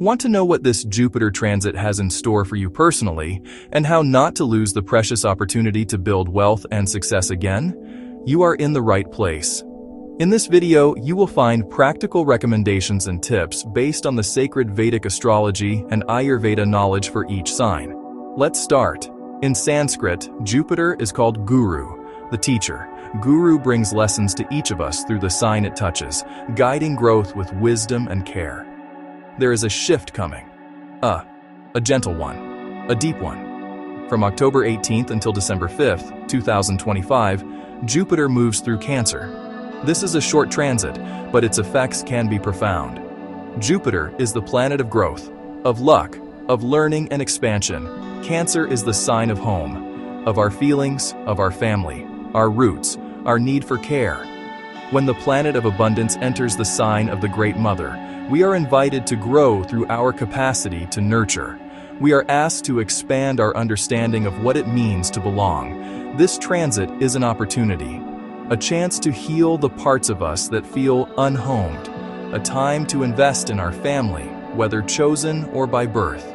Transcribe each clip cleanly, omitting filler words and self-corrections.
Want to know what this Jupiter transit has in store for you personally, and how not to lose the precious opportunity to build wealth and success again? You are in the right place. In this video, you will find practical recommendations and tips based on the sacred Vedic astrology and Ayurveda knowledge for each sign. Let's start. In Sanskrit, Jupiter is called Guru, the teacher. Guru brings lessons to each of us through the sign it touches, guiding growth with wisdom and care. There is a shift coming. A gentle one. A deep one. From October 18th until December 5th, 2025, Jupiter moves through Cancer. This is a short transit, but its effects can be profound. Jupiter is the planet of growth, of luck, of learning and expansion. Cancer is the sign of home, of our feelings, of our family, our roots, our need for care. When the planet of abundance enters the sign of the Great Mother, we are invited to grow through our capacity to nurture. We are asked to expand our understanding of what it means to belong. This transit is an opportunity, a chance to heal the parts of us that feel unhomed, a time to invest in our family, whether chosen or by birth,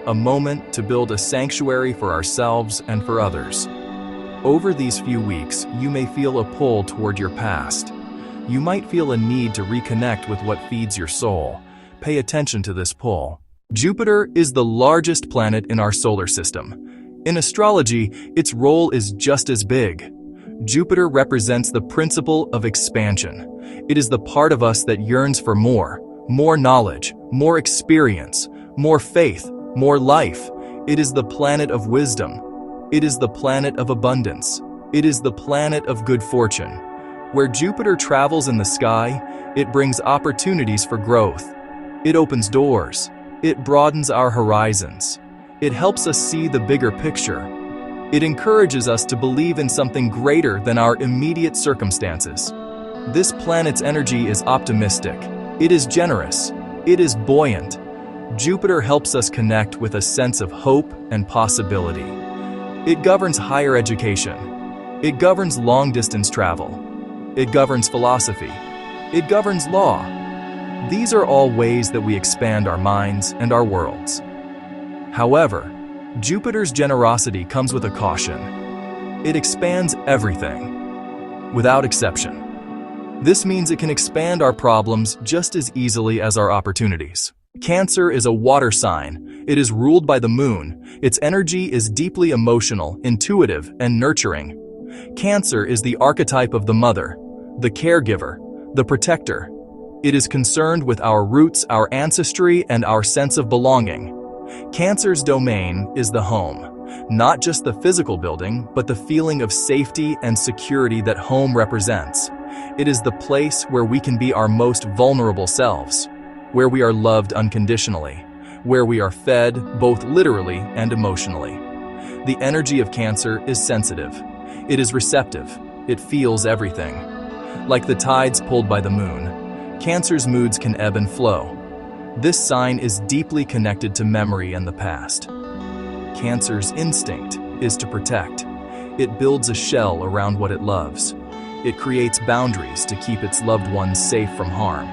a moment to build a sanctuary for ourselves and for others. Over these few weeks, you may feel a pull toward your past. You might feel a need to reconnect with what feeds your soul. Pay attention to this pull. Jupiter is the largest planet in our solar system. In astrology, its role is just as big. Jupiter represents the principle of expansion. It is the part of us that yearns for more knowledge, more experience, more faith, more life. It is the planet of wisdom. It is the planet of abundance. It is the planet of good fortune. Where Jupiter travels in the sky, it brings opportunities for growth. It opens doors. It broadens our horizons. It helps us see the bigger picture. It encourages us to believe in something greater than our immediate circumstances. This planet's energy is optimistic. It is generous. It is buoyant. Jupiter helps us connect with a sense of hope and possibility. It governs higher education. It governs long-distance travel. It governs philosophy. It governs law. These are all ways that we expand our minds and our worlds. However, Jupiter's generosity comes with a caution. It expands everything, without exception. This means it can expand our problems just as easily as our opportunities. Cancer is a water sign. It is ruled by the moon. Its energy is deeply emotional, intuitive, and nurturing. Cancer is the archetype of the mother, the caregiver, the protector. It is concerned with our roots, our ancestry, and our sense of belonging. Cancer's domain is the home, not just the physical building, but the feeling of safety and security that home represents. It is the place where we can be our most vulnerable selves, where we are loved unconditionally, where we are fed both literally and emotionally. The energy of Cancer is sensitive. It is receptive. It feels everything. Like the tides pulled by the moon, Cancer's moods can ebb and flow. This sign is deeply connected to memory and the past. Cancer's instinct is to protect. It builds a shell around what it loves. It creates boundaries to keep its loved ones safe from harm.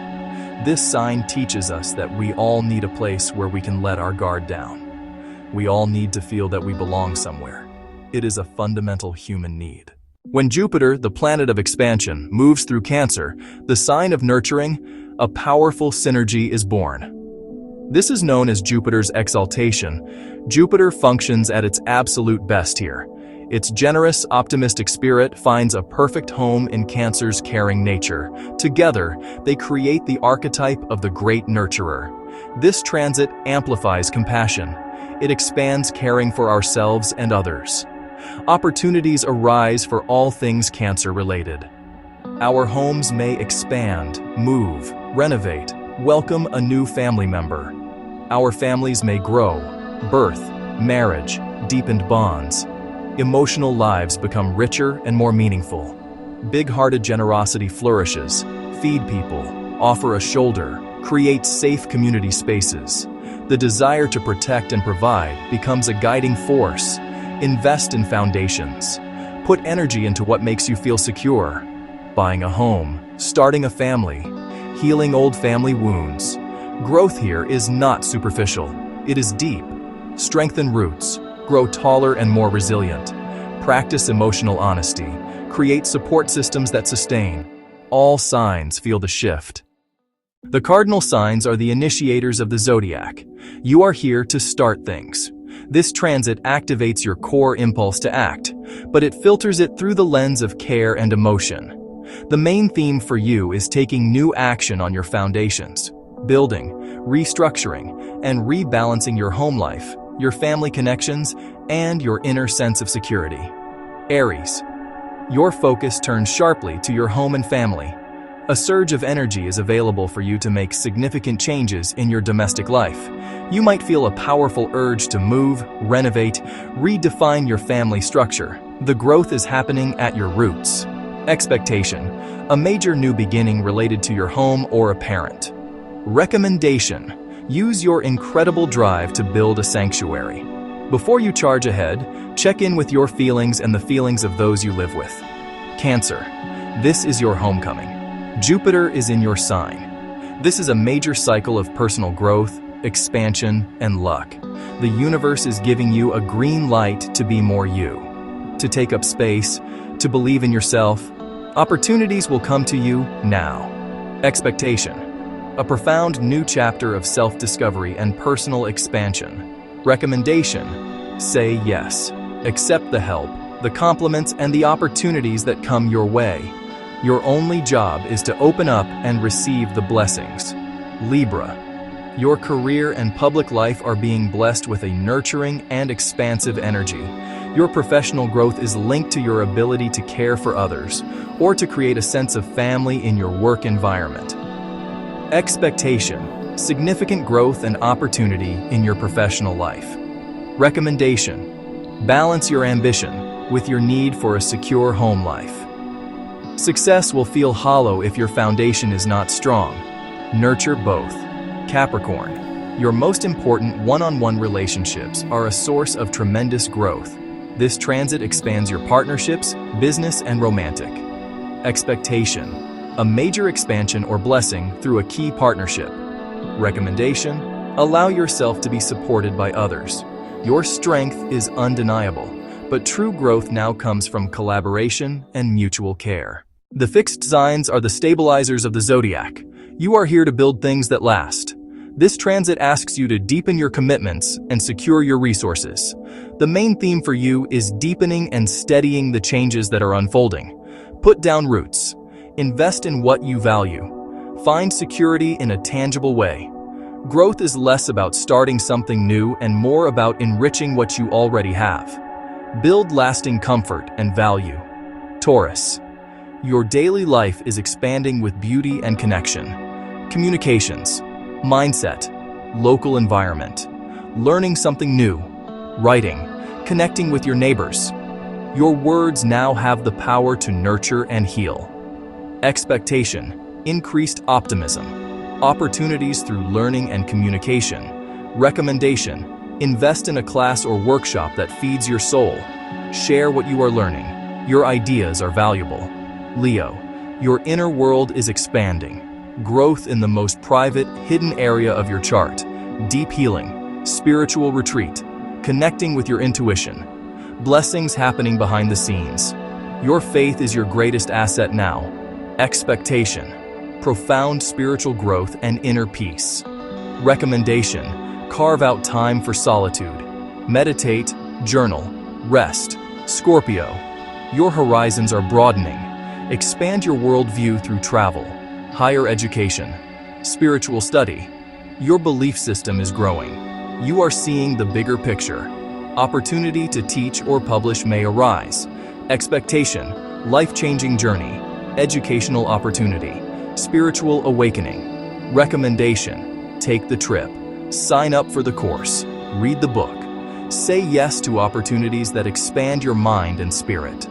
This sign teaches us that we all need a place where we can let our guard down. We all need to feel that we belong somewhere. It is a fundamental human need. When Jupiter, the planet of expansion, moves through Cancer, the sign of nurturing, a powerful synergy is born. This is known as Jupiter's exaltation. Jupiter functions at its absolute best here. Its generous, optimistic spirit finds a perfect home in Cancer's caring nature. Together, they create the archetype of the great nurturer. This transit amplifies compassion. It expands caring for ourselves and others. Opportunities arise for all things Cancer-related. Our homes may expand, move, renovate, welcome a new family member. Our families may grow, birth, marriage, deepened bonds. Emotional lives become richer and more meaningful. Big-hearted generosity flourishes. Feed people, offer a shoulder, create safe community spaces. The desire to protect and provide becomes a guiding force. Invest in foundations. Put energy into what makes you feel secure. Buying a home, starting a family, healing old family wounds. Growth here is not superficial. It is deep. Strengthen roots. Grow taller and more resilient. Practice emotional honesty. Create support systems that sustain. All signs feel the shift. The cardinal signs are the initiators of the zodiac. You are here to start things. This transit activates your core impulse to act, but it filters it through the lens of care and emotion. The main theme for you is taking new action on your foundations, building, restructuring, and rebalancing your home life, your family connections, and your inner sense of security. Aries, your focus turns sharply to your home and family. A surge of energy is available for you to make significant changes in your domestic life. You might feel a powerful urge to move, renovate, redefine your family structure. The growth is happening at your roots. Expectation, a major new beginning related to your home or a parent. Recommendation, use your incredible drive to build a sanctuary. Before you charge ahead, check in with your feelings and the feelings of those you live with. Cancer, this is your homecoming. Jupiter is in your sign. This is a major cycle of personal growth, expansion, and luck. The universe is giving you a green light to be more you, to take up space, to believe in yourself. Opportunities will come to you now. Expectation, a profound new chapter of self-discovery and personal expansion. Recommendation, say yes. Accept the help, the compliments, and the opportunities that come your way. Your only job is to open up and receive the blessings. Libra, your career and public life are being blessed with a nurturing and expansive energy. Your professional growth is linked to your ability to care for others or to create a sense of family in your work environment. Expectation, significant growth and opportunity in your professional life. Recommendation, balance your ambition with your need for a secure home life. Success will feel hollow if your foundation is not strong. Nurture both. Capricorn, your most important one-on-one relationships are a source of tremendous growth. This transit expands your partnerships, business, and romantic. Expectation, a major expansion or blessing through a key partnership. Recommendation, allow yourself to be supported by others. Your strength is undeniable, but true growth now comes from collaboration and mutual care. The fixed signs are the stabilizers of the zodiac. You are here to build things that last. This transit asks you to deepen your commitments and secure your resources. The main theme for you is deepening and steadying the changes that are unfolding. Put down roots. Invest in what you value. Find security in a tangible way. Growth is less about starting something new and more about enriching what you already have. Build lasting comfort and value. Taurus, your daily life is expanding with beauty and connection. Communications, mindset, local environment, learning something new, writing, connecting with your neighbors. Your words now have the power to nurture and heal. Expectation, increased optimism, opportunities through learning and communication. Recommendation, invest in a class or workshop that feeds your soul. Share what you are learning. Your ideas are valuable. Leo, your inner world is expanding. Growth in the most private, hidden area of your chart. Deep healing, spiritual retreat, connecting with your intuition. Blessings happening behind the scenes. Your faith is your greatest asset now. Expectation, profound spiritual growth and inner peace. Recommendation, carve out time for solitude. Meditate, journal, rest. Scorpio, your horizons are broadening. Expand your worldview through travel, higher education, spiritual study. Your belief system is growing. You are seeing the bigger picture. Opportunity to teach or publish may arise. Expectation, life-changing journey, educational opportunity, spiritual awakening. Recommendation, take the trip. Sign up for the course. Read the book. Say yes to opportunities that expand your mind and spirit.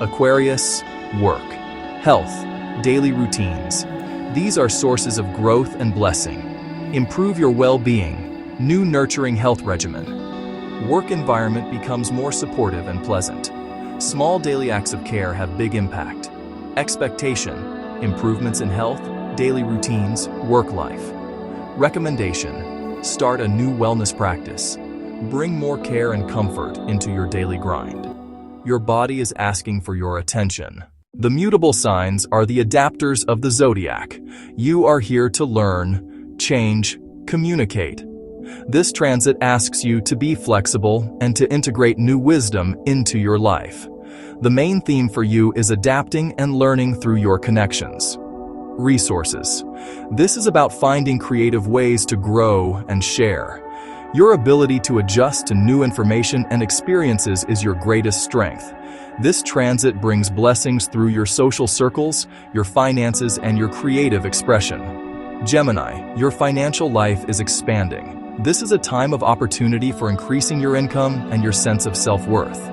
Aquarius, work, health, daily routines. These are sources of growth and blessing. Improve your well-being, new nurturing health regimen. Work environment becomes more supportive and pleasant. Small daily acts of care have big impact. Expectation, improvements in health, daily routines, work life. Recommendation: start a new wellness practice. Bring more care and comfort into your daily grind. Your body is asking for your attention. The mutable signs are the adapters of the zodiac. You are here to learn, change, communicate. This transit asks you to be flexible and to integrate new wisdom into your life. The main theme for you is adapting and learning through your connections. Resources. This is about finding creative ways to grow and share. Your ability to adjust to new information and experiences is your greatest strength. This transit brings blessings through your social circles, your finances, and your creative expression. Gemini, your financial life is expanding. This is a time of opportunity for increasing your income and your sense of self-worth.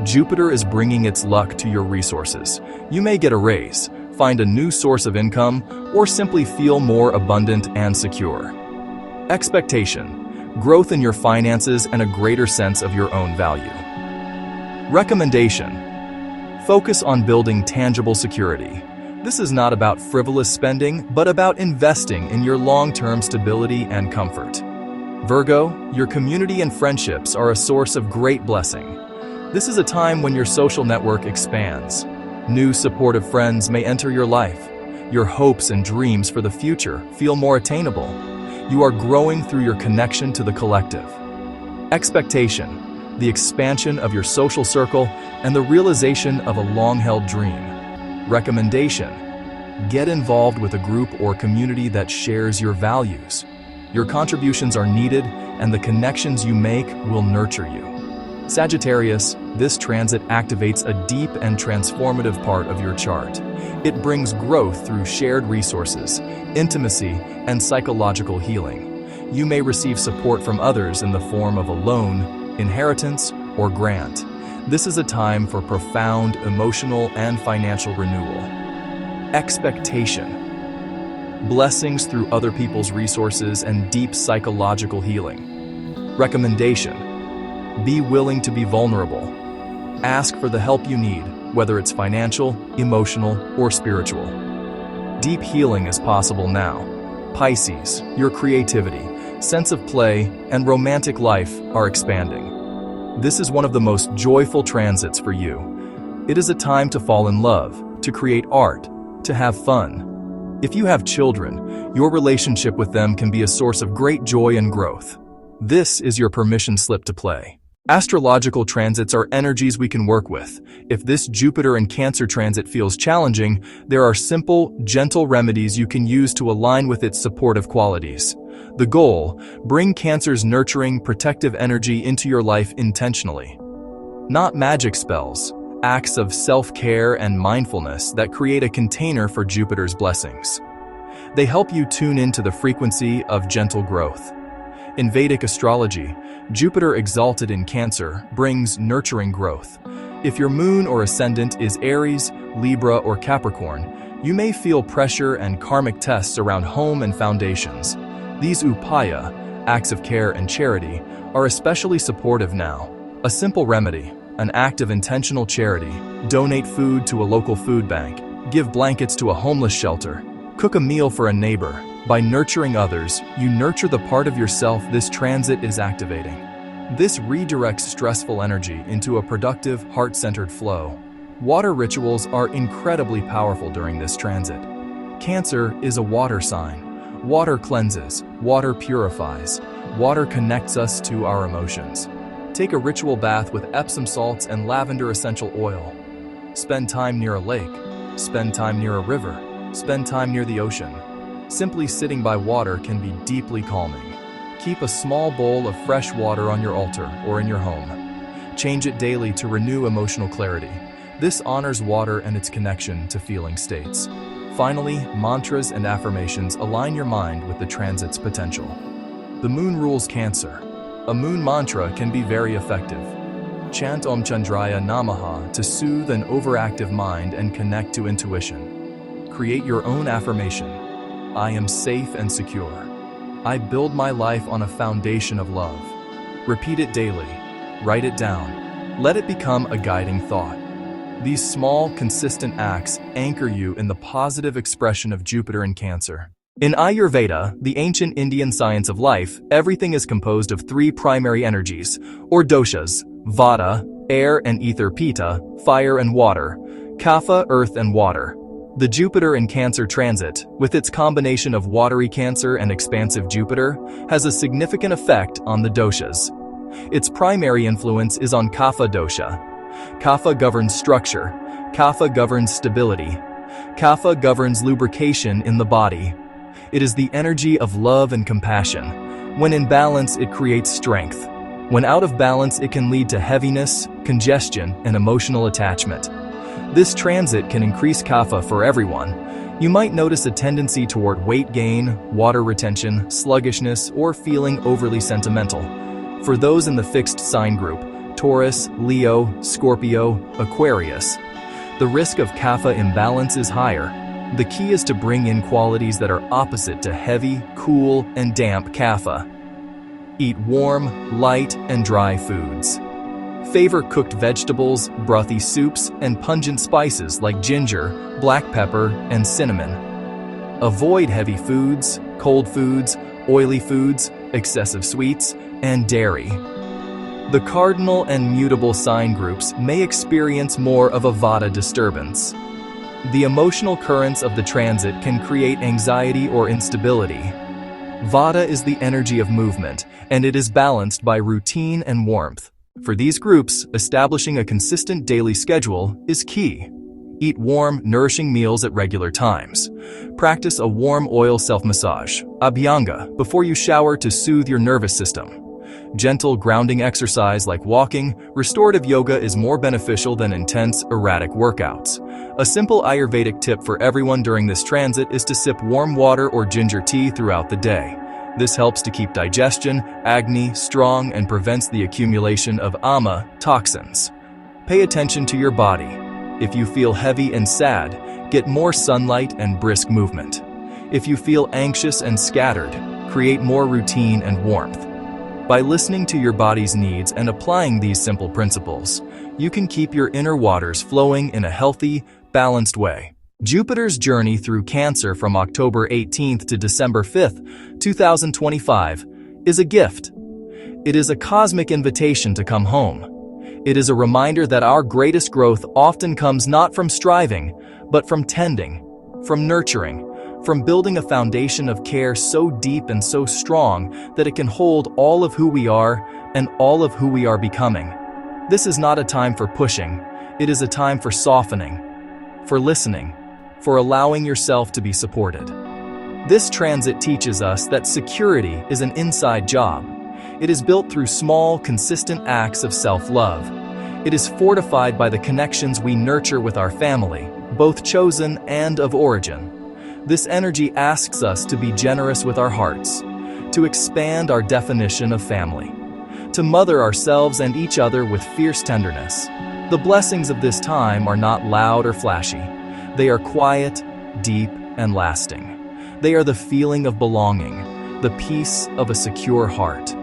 Jupiter is bringing its luck to your resources. You may get a raise, find a new source of income, or simply feel more abundant and secure. Expectation: growth in your finances and a greater sense of your own value. Recommendation: focus on building tangible security. This is not about frivolous spending, but about investing in your long-term stability and comfort. Virgo, your community and friendships are a source of great blessing. This is a time when your social network expands. New supportive friends may enter your life. Your hopes and dreams for the future feel more attainable. You are growing through your connection to the collective. Expectation: the expansion of your social circle and the realization of a long-held dream. Recommendation: get involved with a group or community that shares your values. Your contributions are needed, and the connections you make will nurture you. Sagittarius, this transit activates a deep and transformative part of your chart. It brings growth through shared resources, intimacy, and psychological healing. You may receive support from others in the form of a loan, inheritance, or grant. This is a time for profound emotional and financial renewal. Expectation: blessings through other people's resources and deep psychological healing. Recommendation: be willing to be vulnerable. Ask for the help you need, whether it's financial, emotional, or spiritual. Deep healing is possible now. Pisces, your creativity, sense of play, and romantic life are expanding. This is one of the most joyful transits for you. It is a time to fall in love, to create art, to have fun. If you have children, your relationship with them can be a source of great joy and growth. This is your permission slip to play. Astrological transits are energies we can work with. If this Jupiter and Cancer transit feels challenging, there are simple, gentle remedies you can use to align with its supportive qualities. The goal: bring Cancer's nurturing, protective energy into your life intentionally. Not magic spells, acts of self-care and mindfulness that create a container for Jupiter's blessings. They help you tune into the frequency of gentle growth. In Vedic astrology, Jupiter exalted in Cancer brings nurturing growth. If your moon or ascendant is Aries, Libra, or Capricorn, you may feel pressure and karmic tests around home and foundations. These upaya, acts of care and charity, are especially supportive now. A simple remedy: an act of intentional charity. Donate food to a local food bank. Give blankets to a homeless shelter. Cook a meal for a neighbor. By nurturing others, you nurture the part of yourself this transit is activating. This redirects stressful energy into a productive, heart-centered flow. Water rituals are incredibly powerful during this transit. Cancer is a water sign. Water cleanses, water purifies, water connects us to our emotions. Take a ritual bath with Epsom salts and lavender essential oil. Spend time near a lake. Spend time near a river. Spend time near the ocean. Simply sitting by water can be deeply calming. Keep a small bowl of fresh water on your altar or in your home. Change it daily to renew emotional clarity. This honors water and its connection to feeling states. Finally, mantras and affirmations align your mind with the transit's potential. The moon rules Cancer. A moon mantra can be very effective. Chant Om Chandraya Namaha to soothe an overactive mind and connect to intuition. Create your own affirmation. I am safe and secure. I build my life on a foundation of love. Repeat it daily. Write it down. Let it become a guiding thought. These small, consistent acts anchor you in the positive expression of Jupiter in Cancer. In Ayurveda, the ancient Indian science of life, everything is composed of three primary energies, or doshas: vata, air and ether; pitta, fire and water; kapha, earth and water. The Jupiter in Cancer transit, with its combination of watery Cancer and expansive Jupiter, has a significant effect on the doshas. Its primary influence is on kapha dosha. Kapha governs structure. Kapha governs stability. Kapha governs lubrication in the body. It is the energy of love and compassion. When in balance, it creates strength. When out of balance, it can lead to heaviness, congestion, and emotional attachment. This transit can increase kapha for everyone. You might notice a tendency toward weight gain, water retention, sluggishness, or feeling overly sentimental. For those in the fixed sign group, Taurus, Leo, Scorpio, Aquarius, the risk of kapha imbalance is higher. The key is to bring in qualities that are opposite to heavy, cool, and damp kapha. Eat warm, light, and dry foods. Favor cooked vegetables, brothy soups, and pungent spices like ginger, black pepper, and cinnamon. Avoid heavy foods, cold foods, oily foods, excessive sweets, and dairy. The Cardinal and Mutable sign groups may experience more of a vata disturbance. The emotional currents of the transit can create anxiety or instability. Vata is the energy of movement, and it is balanced by routine and warmth. For these groups, establishing a consistent daily schedule is key. Eat warm, nourishing meals at regular times. Practice a warm oil self-massage, abhyanga, before you shower to soothe your nervous system. Gentle grounding exercise like walking, restorative yoga is more beneficial than intense, erratic workouts. A simple Ayurvedic tip for everyone during this transit is to sip warm water or ginger tea throughout the day. This helps to keep digestion, agni, strong and prevents the accumulation of ama, toxins. Pay attention to your body. If you feel heavy and sad, get more sunlight and brisk movement. If you feel anxious and scattered, create more routine and warmth. By listening to your body's needs and applying these simple principles, you can keep your inner waters flowing in a healthy, balanced way. Jupiter's journey through Cancer from October 18th to December 5th, 2025, is a gift. It is a cosmic invitation to come home. It is a reminder that our greatest growth often comes not from striving, but from tending, from nurturing, from building a foundation of care so deep and so strong that it can hold all of who we are and all of who we are becoming. This is not a time for pushing. It is a time for softening, for listening, for allowing yourself to be supported. This transit teaches us that security is an inside job. It is built through small, consistent acts of self-love. It is fortified by the connections we nurture with our family, both chosen and of origin. This energy asks us to be generous with our hearts, to expand our definition of family, to mother ourselves and each other with fierce tenderness. The blessings of this time are not loud or flashy. They are quiet, deep, and lasting. They are the feeling of belonging, the peace of a secure heart.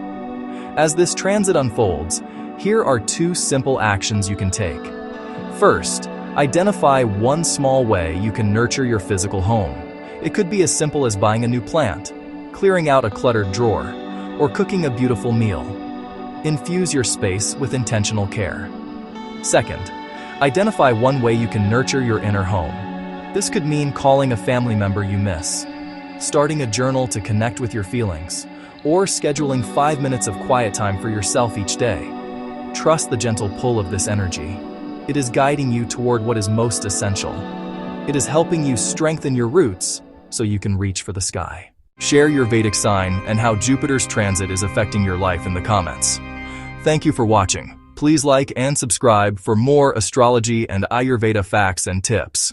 As this transit unfolds, here are 2 simple actions you can take. First, identify one small way you can nurture your physical home. It could be as simple as buying a new plant, clearing out a cluttered drawer, or cooking a beautiful meal. Infuse your space with intentional care. Second, identify one way you can nurture your inner home. This could mean calling a family member you miss, starting a journal to connect with your feelings, or scheduling 5 minutes of quiet time for yourself each day. Trust the gentle pull of this energy. It is guiding you toward what is most essential. It is helping you strengthen your roots so you can reach for the sky. Share your Vedic sign and how Jupiter's transit is affecting your life in the comments. Thank you for watching. Please like and subscribe for more astrology and Ayurveda facts and tips.